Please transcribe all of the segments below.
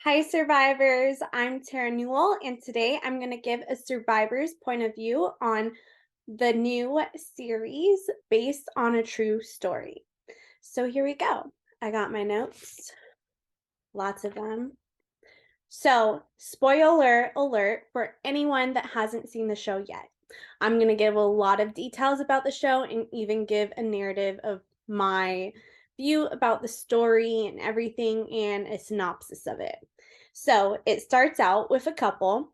Hi, survivors. I'm Terra Newell, and today I'm going to give a survivor's point of view on the new series based on a true story. So here we go. I got my notes, lots of them. So, spoiler alert for anyone that hasn't seen the show yet. I'm going to give a lot of details about the show and even give a narrative of my view about the story and everything and a synopsis of it. So, it starts out with a couple.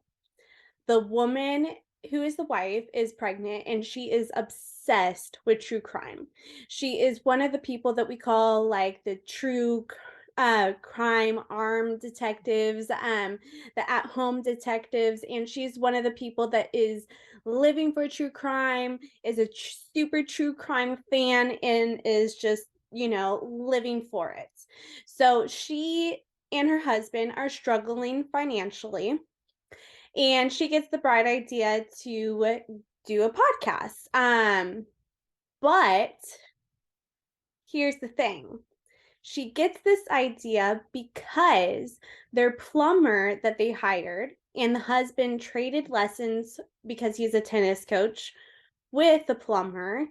The woman who is the wife is pregnant and she is obsessed with true crime. She is one of the people that we call like the true crime armed detectives, the at home detectives. And she's one of the people that is living for true crime, is a super true crime fan, and is just, living for it. So she and her husband are struggling financially, and she gets the bright idea to do a podcast. But here's the thing. She gets this idea because their plumber that they hired and the husband traded lessons because he's a tennis coach with the plumber.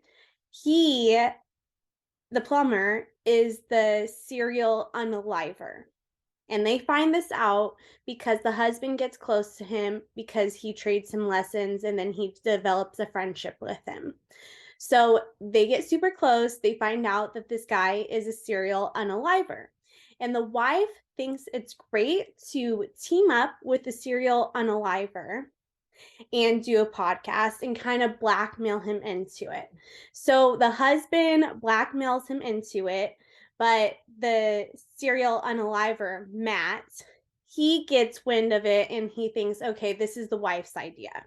The plumber, is the serial unaliver. And they find this out because the husband gets close to him because he trades him lessons and then he develops a friendship with him. So they get super close. They find out that this guy is a serial unaliver. And the wife thinks it's great to team up with the serial unaliver and do a podcast and kind of blackmail him into it. So the husband blackmails him into it, but the serial unaliver, Matt, he gets wind of it and he thinks, okay, this is the wife's idea.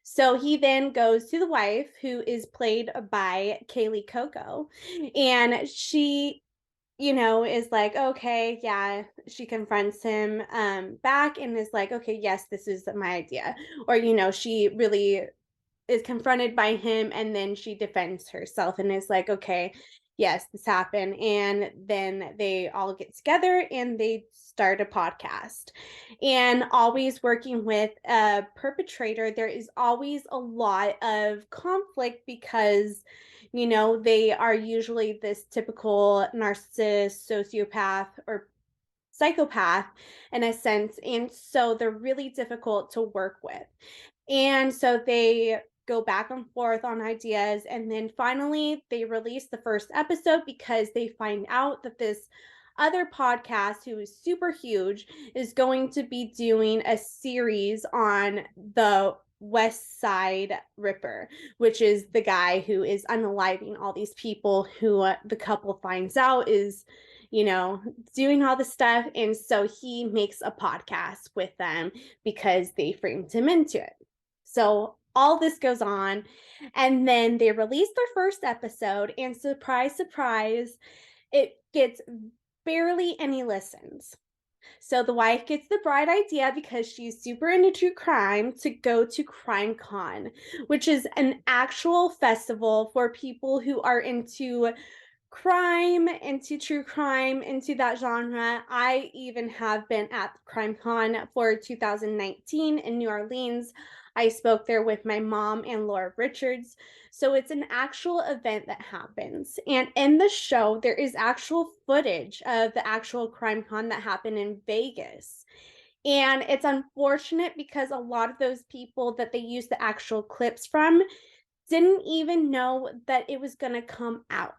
So he then goes to the wife, who is played by Kaley Couco, and she, is like, okay, yeah, she confronts him back and is like, okay, yes, this is my idea. Or, she really is confronted by him and then she defends herself and is like, okay, yes, this happened. And then they all get together and they start a podcast. And always working with a perpetrator, there is always a lot of conflict because they are usually this typical narcissist, sociopath, or psychopath in a sense. And so they're really difficult to work with. And so they go back and forth on ideas. And then finally, they release the first episode because they find out that this other podcast, who is super huge, is going to be doing a series on the West Side Ripper, which is the guy who is unaliving all these people who the couple finds out is, doing all the stuff. And so he makes a podcast with them because they framed him into it. So all this goes on, and then they release their first episode, and surprise, surprise, it gets barely any listens. So the wife gets the bright idea because she's super into true crime to go to Crime Con, which is an actual festival for people who are into crime, into true crime, into that genre. I even have been at CrimeCon for 2019 in New Orleans. I spoke there with my mom and Laura Richards. So it's an actual event that happens. And in the show, there is actual footage of the actual CrimeCon that happened in Vegas. And it's unfortunate because a lot of those people that they use the actual clips from didn't even know that it was going to come out.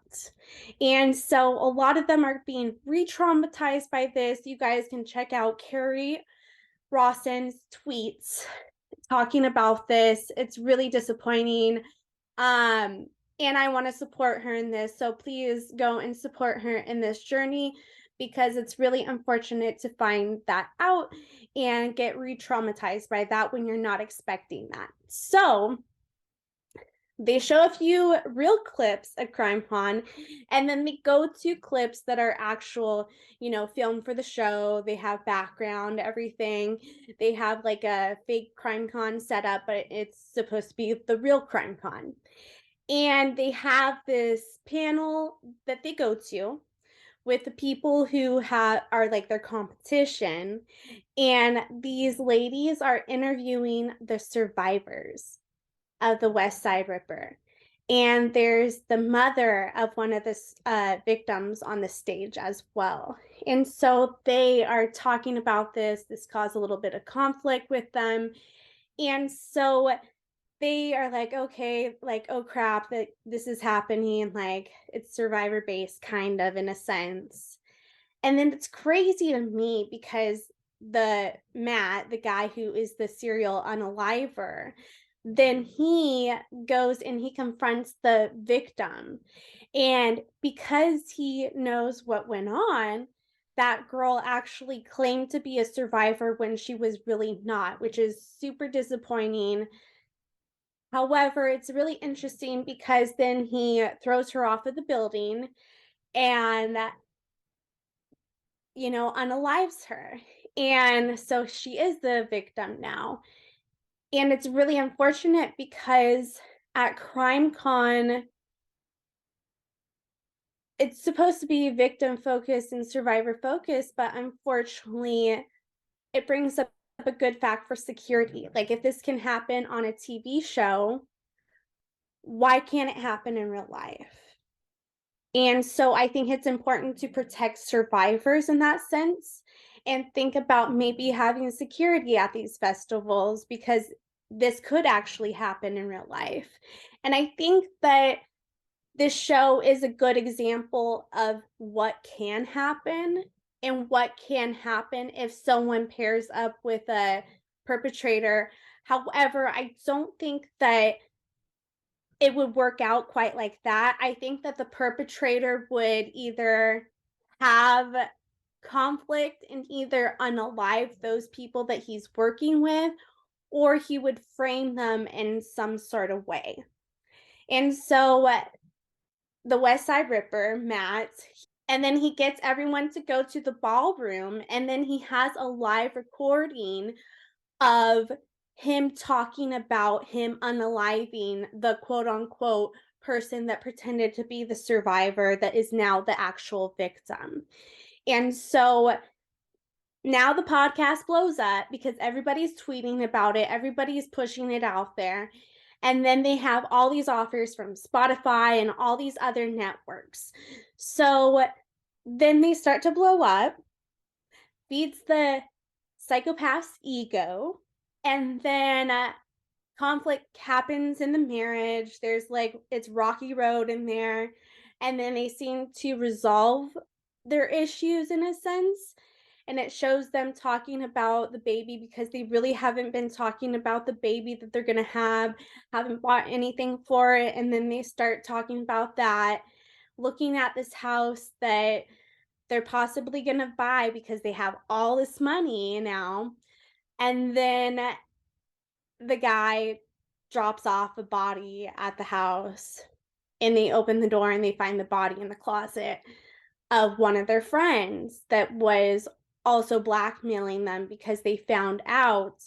And so a lot of them are being re-traumatized by this. You guys can check out Carrie Rawson's tweets talking about this. It's really disappointing. And I want to support her in this. So please go and support her in this journey because it's really unfortunate to find that out and get re-traumatized by that when you're not expecting that. So they show a few real clips at CrimeCon, and then they go to clips that are actual, filmed for the show. They have background, everything. They have like a fake CrimeCon set up, but it's supposed to be the real CrimeCon. And they have this panel that they go to with the people who are like their competition, and these ladies are interviewing the survivors of the West Side Ripper. And there's the mother of one of the victims on the stage as well. And so they are talking about this. This caused a little bit of conflict with them. And so they are like, okay, like, oh crap, that this is happening. Like, it's survivor based, kind of, in a sense. And then it's crazy to me because Matt, the guy who is the serial unaliver, then he goes and he confronts the victim. And because he knows what went on, that girl actually claimed to be a survivor when she was really not, which is super disappointing. However, it's really interesting because then he throws her off of the building and unalives her. And so she is the victim now. And it's really unfortunate because at CrimeCon, it's supposed to be victim focused and survivor focused, but unfortunately, it brings up a good fact for security. Like, if this can happen on a TV show, why can't it happen in real life? And so I think it's important to protect survivors in that sense and think about maybe having security at these festivals because this could actually happen in real life. And I think that this show is a good example of what can happen and what can happen if someone pairs up with a perpetrator. However, I don't think that it would work out quite like that. I think that the perpetrator would either have conflict and either unalive those people that he's working with, or he would frame them in some sort of way. And so the West Side Ripper, Matt, and then he gets everyone to go to the ballroom, and then he has a live recording of him talking about him unaliving the quote unquote person that pretended to be the survivor that is now the actual victim. And so now the podcast blows up because everybody's tweeting about it, everybody's pushing it out there. And then they have all these offers from Spotify and all these other networks. So then they start to blow up, feeds the psychopath's ego, and then conflict happens in the marriage. There's like, it's rocky road in there, and then they seem to resolve their issues in a sense, and it shows them talking about the baby because they really haven't been talking about the baby that they're going to have, haven't bought anything for it, and then they start talking about that, looking at this house that they're possibly going to buy because they have all this money now. And then the guy drops off a body at the house, and they open the door and they find the body in the closet of one of their friends that was also blackmailing them because they found out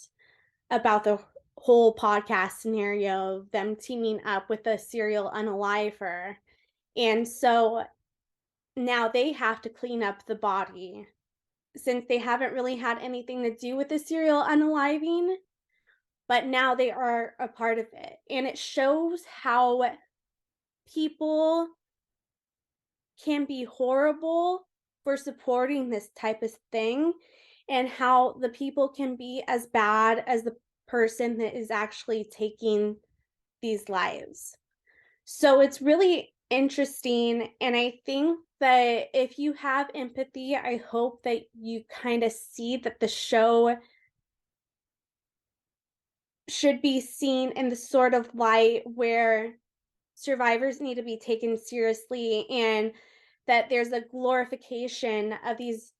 about the whole podcast scenario of them teaming up with a serial unaliver. And so now they have to clean up the body since they haven't really had anything to do with the serial unaliving, but now they are a part of it. And it shows how people can be horrible for supporting this type of thing and how the people can be as bad as the person that is actually taking these lives. So it's really interesting. And I think that if you have empathy, I hope that you kind of see that the show should be seen in the sort of light where survivors need to be taken seriously and that there's a glorification of these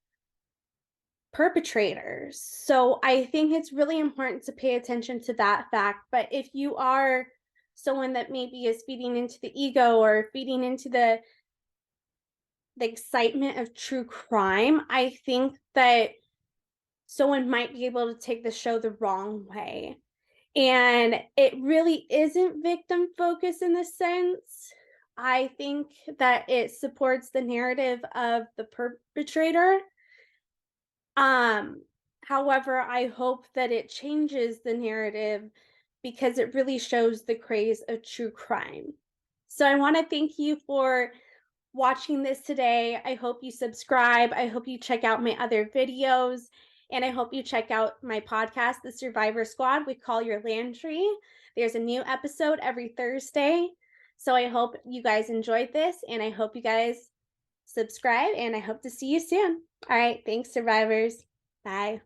perpetrators. So I think it's really important to pay attention to that fact. But if you are someone that maybe is feeding into the ego or feeding into the excitement of true crime, I think that someone might be able to take the show the wrong way. And it really isn't victim focused in the sense, I think that it supports the narrative of the perpetrator. Um, However, I hope that it changes the narrative because it really shows the craze of true crime. So I want to thank you for watching this today. I hope you subscribe. I hope you check out my other videos. And I hope you check out my podcast, The Survivor Squad with Collier Landry. There's a new episode every Thursday. So I hope you guys enjoyed this, and I hope you guys subscribe, and I hope to see you soon. All right. Thanks, survivors. Bye.